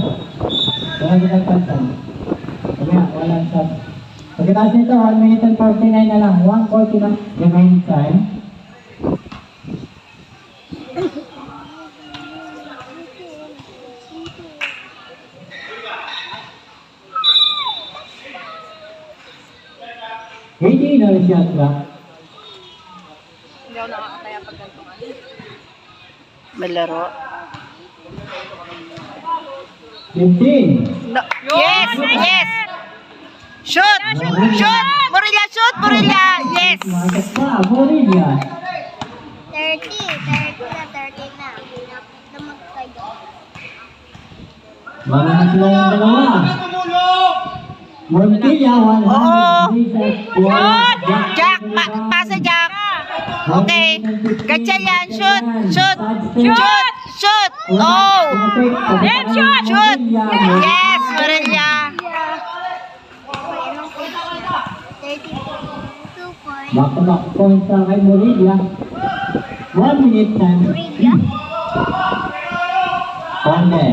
Wala ka nagpansan. Walang shot. Pagkatapos nito, 1 minute and 49 na lang. 1:40 na remaining time. Hindi na shot ba? Hindi ako nakakataya pag ganito nga. Malaro. 15. No. Yes! Yes! Shoot! Shoot! Morilla, shoot! Morilla! Yes! Market pa, Morilla. 30 na. Damag kayo. Mga na sila yung dalawa. Montilla, 100. Shoot! Jack! Pasa Jack! Okay. Gatsa yan. Shoot! Shoot! Shoot! Shoot! Oh! Then shoot! Shoot! Yes! Morilla! Okay, anong point niya? 32 points. Back-to-back points na kay Morilla. 1 minute time. Morilla? Conde.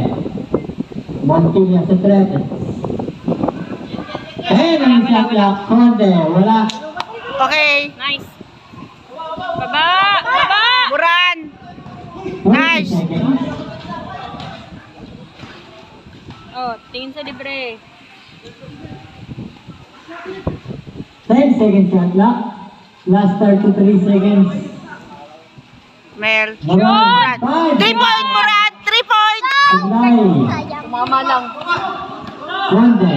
Montilla sa 3. Ang shot clock. Conde. Wala. Okay. Nice. Baba! Baba! Buran! 20 Nice. seconds. Oh, tingin sa libre. 10 seconds shot clock. Last 33 seconds. Mel. Moran. 5. 3 point, Buran! 3 points! Ignay. Sayang. Mama lang. Conde.